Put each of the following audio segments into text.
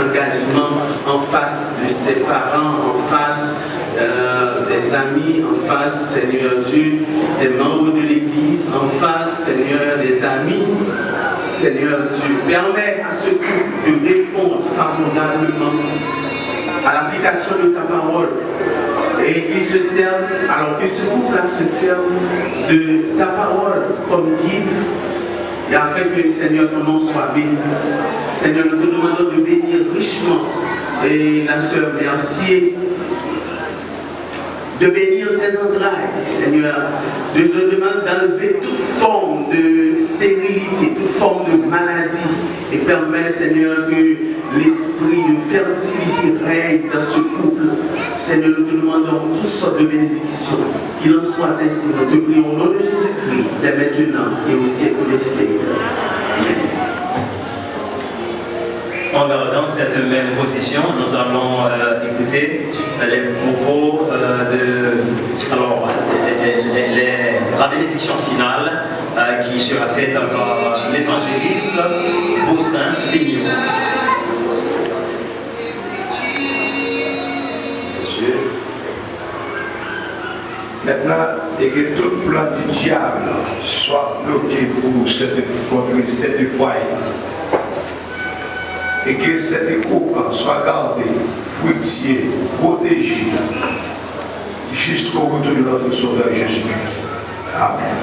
engagements en face de ses parents, en face des amis, en face, Seigneur Dieu, des membres de l'Église, en face, Seigneur, des amis. Seigneur Dieu, permets à ce couple de répondre favorablement à l'application de ta parole. Et ils se servent, alors que ce couple-là se serve de ta parole comme guide, et afin que, Seigneur, ton nom soit béni. Seigneur, nous te demandons de bénir richement et la sœur Mercier, de bénir ses entrailles, Seigneur. Je te demande d'enlever toute forme de stérilité, toute forme de maladie, et permets, Seigneur, que l'esprit de fertilité règne dans ce couple. Seigneur, nous te demandons toutes sortes de bénédictions. Qu'il en soit ainsi. Nous te prions au nom de Jésus-Christ, dès maintenant et au siècle des siècles. Amen. En gardant cette même position, nous allons écouter les propos la bénédiction finale qui sera faite par l'évangéliste Boussin Sténisson. Maintenant, et que tout plan du diable soit bloqué contre cette foyer. Et que cette coupe soit gardée, fructifiée, protégée, jusqu'au retour de notre Sauveur Jésus-Christ. Amen.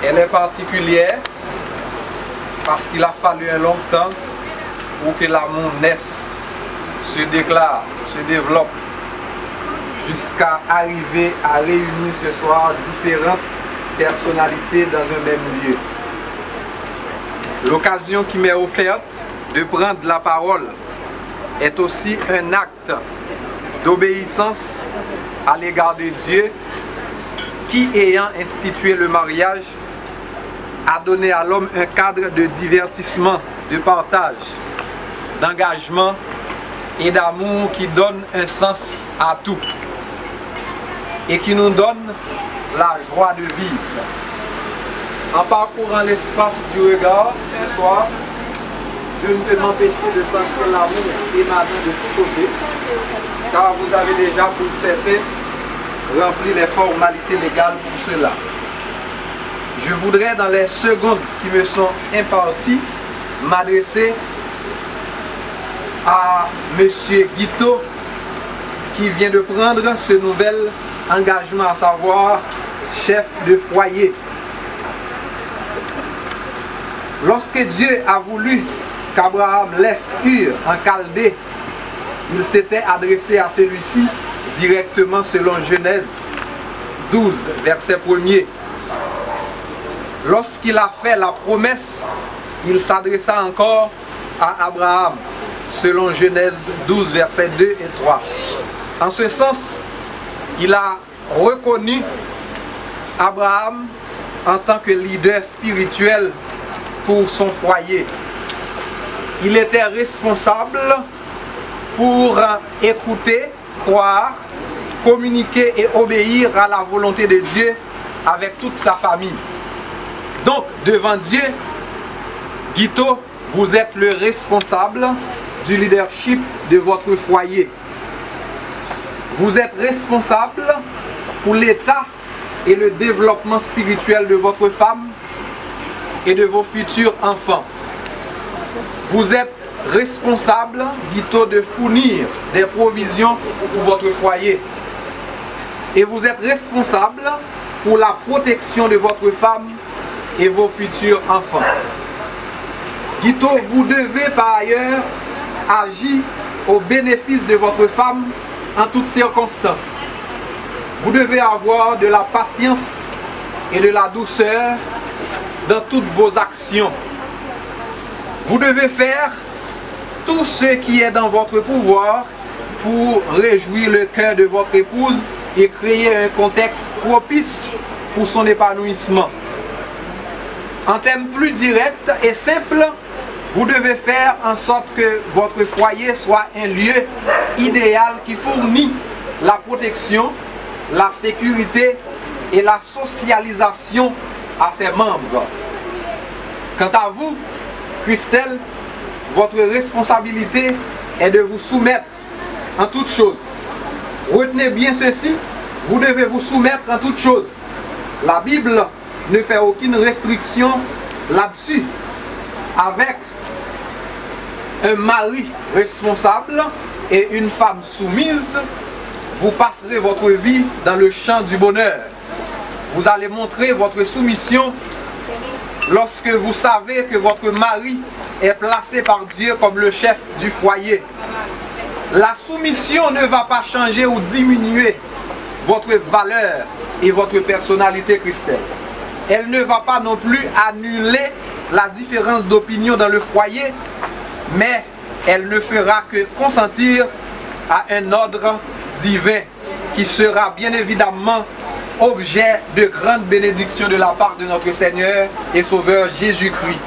Elle est particulière parce qu'il a fallu un long temps pour que l'amour naisse, se déclare, se développe, jusqu'à arriver à réunir ce soir différentes personnalités dans un même lieu. L'occasion qui m'est offerte de prendre la parole est aussi un acte d'obéissance à l'égard de Dieu qui, ayant institué le mariage, a donné à l'homme un cadre de divertissement, de partage, d'engagement et d'amour qui donne un sens à tout et qui nous donne la joie de vivre. En parcourant l'espace du regard ce soir, je ne peux m'empêcher de sentir l'amour émanant de tous côtés, car vous avez déjà pour certains rempli les formalités légales pour cela. Je voudrais, dans les secondes qui me sont imparties, m'adresser à M. Guito, qui vient de prendre ce nouvel engagement, à savoir chef de foyer. Lorsque Dieu a voulu qu'Abraham laisse Ur en Chaldée, il s'était adressé à celui-ci directement selon Genèse 12, verset 1er. Lorsqu'il a fait la promesse, il s'adressa encore à Abraham, selon Genèse 12, versets 2 et 3. En ce sens, il a reconnu Abraham en tant que leader spirituel pour son foyer. Il était responsable pour écouter, croire, communiquer et obéir à la volonté de Dieu avec toute sa famille. Donc, devant Dieu, Guito, vous êtes le responsable du leadership de votre foyer. Vous êtes responsable pour l'état et le développement spirituel de votre femme et de vos futurs enfants. Vous êtes responsable, Guito, de fournir des provisions pour votre foyer. Et vous êtes responsable pour la protection de votre femme et vos futurs enfants. Guito, vous devez par ailleurs agir au bénéfice de votre femme en toutes circonstances. Vous devez avoir de la patience et de la douceur dans toutes vos actions. Vous devez faire tout ce qui est dans votre pouvoir pour réjouir le cœur de votre épouse et créer un contexte propice pour son épanouissement. En termes plus directs et simples, vous devez faire en sorte que votre foyer soit un lieu idéal qui fournit la protection, la sécurité et la socialisation à ses membres. Quant à vous, Christelle, votre responsabilité est de vous soumettre en toutes choses. Retenez bien ceci, vous devez vous soumettre en toutes choses. La Bible ne fait aucune restriction là-dessus. Avec un mari responsable et une femme soumise, vous passerez votre vie dans le champ du bonheur. Vous allez montrer votre soumission lorsque vous savez que votre mari est placé par Dieu comme le chef du foyer. La soumission ne va pas changer ou diminuer votre valeur et votre personnalité, Christelle. Elle ne va pas non plus annuler la différence d'opinion dans le foyer, mais elle ne fera que consentir à un ordre divin qui sera bien évidemment objet de grande bénédiction de la part de notre Seigneur et Sauveur Jésus-Christ.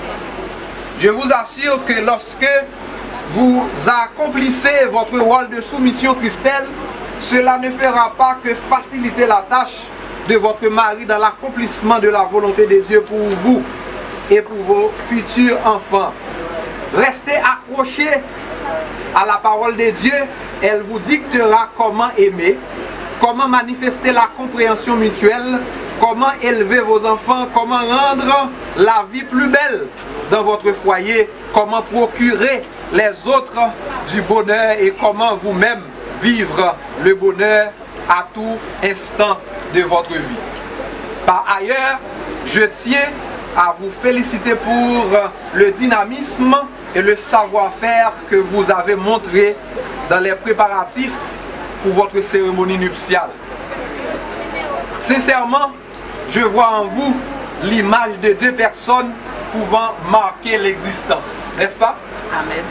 Je vous assure que lorsque vous accomplissez votre rôle de soumission, Christelle, cela ne fera pas que faciliter la tâche de votre mari dans l'accomplissement de la volonté de Dieu pour vous et pour vos futurs enfants. Restez accrochés à la parole de Dieu, elle vous dictera comment aimer, comment manifester la compréhension mutuelle, comment élever vos enfants, comment rendre la vie plus belle dans votre foyer, comment procurer les autres du bonheur et comment vous-même vivre le bonheur à tout instant de votre vie. Par ailleurs, je tiens à vous féliciter pour le dynamisme et le savoir-faire que vous avez montré dans les préparatifs pour votre cérémonie nuptiale. Sincèrement, je vois en vous l'image de deux personnes pouvant marquer l'existence, n'est-ce pas? Amen.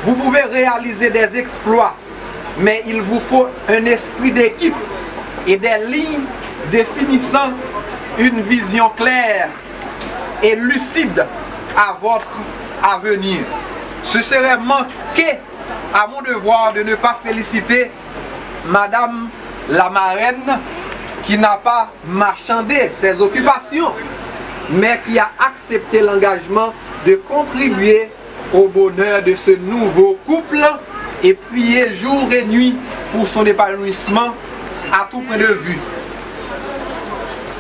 Vous pouvez réaliser des exploits, mais il vous faut un esprit d'équipe et des lignes définissant une vision claire et lucide à votre avenir. Ce serait manquer à mon devoir de ne pas féliciter Madame la marraine qui n'a pas marchandé ses occupations, mais qui a accepté l'engagement de contribuer au bonheur de ce nouveau couple et prier jour et nuit pour son épanouissement à tout point de vue.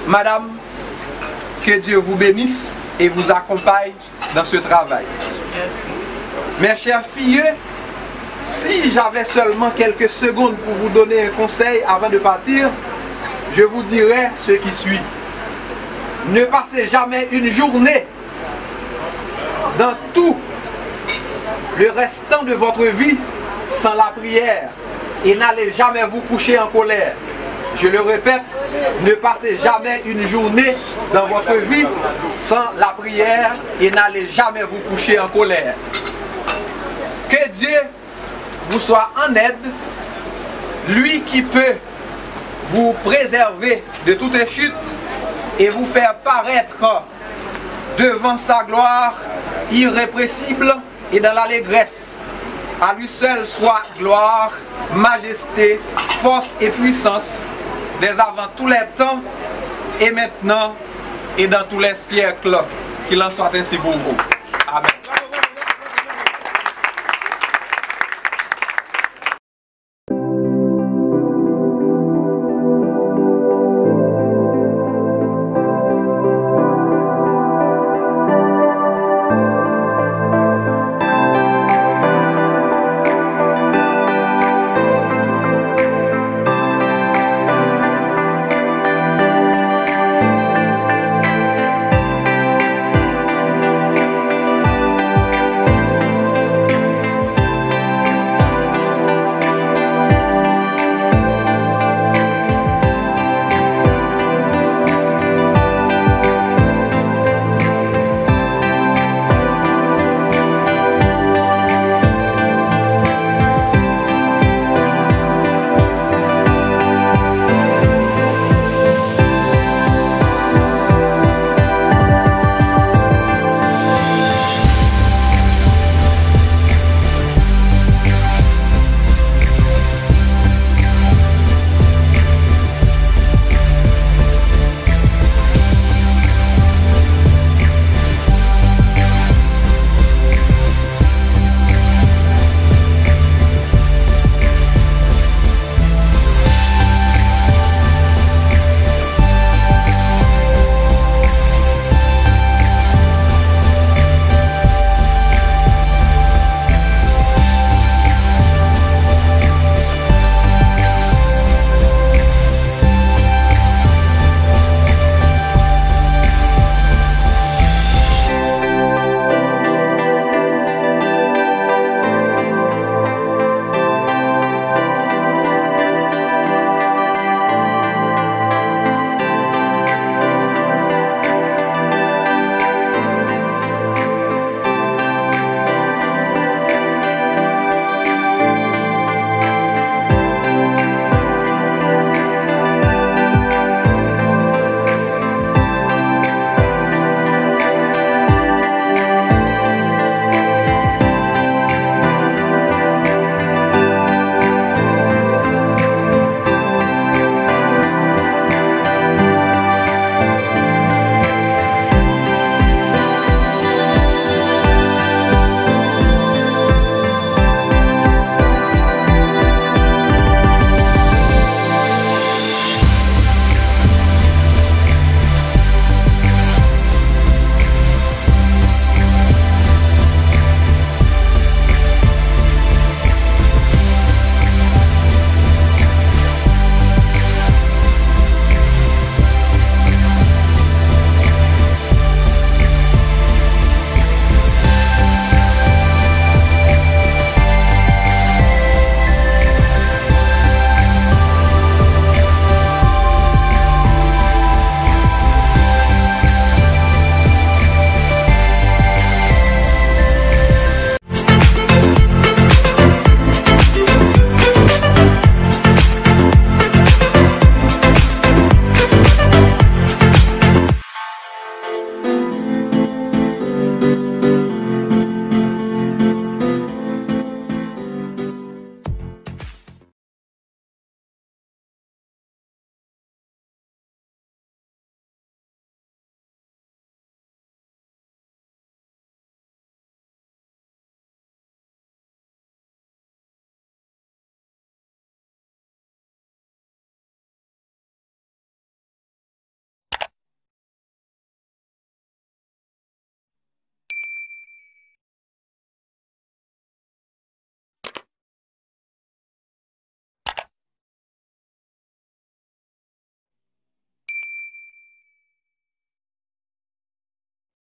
Madame, que Dieu vous bénisse et vous accompagne dans ce travail. Merci. Mes chers filles, si j'avais seulement quelques secondes pour vous donner un conseil avant de partir, je vous dirais ce qui suit. Ne passez jamais une journée dans tout le restant de votre vie sans la prière et n'allez jamais vous coucher en colère. Je le répète, ne passez jamais une journée dans votre vie sans la prière et n'allez jamais vous coucher en colère. Que Dieu vous soit en aide, lui qui peut vous préserver de toute chute et vous faire paraître devant sa gloire irrépressible et dans l'allégresse. À lui seul soit gloire, majesté, force et puissance, dès avant tous les temps, et maintenant, et dans tous les siècles. Qu'il en soit ainsi pour vous.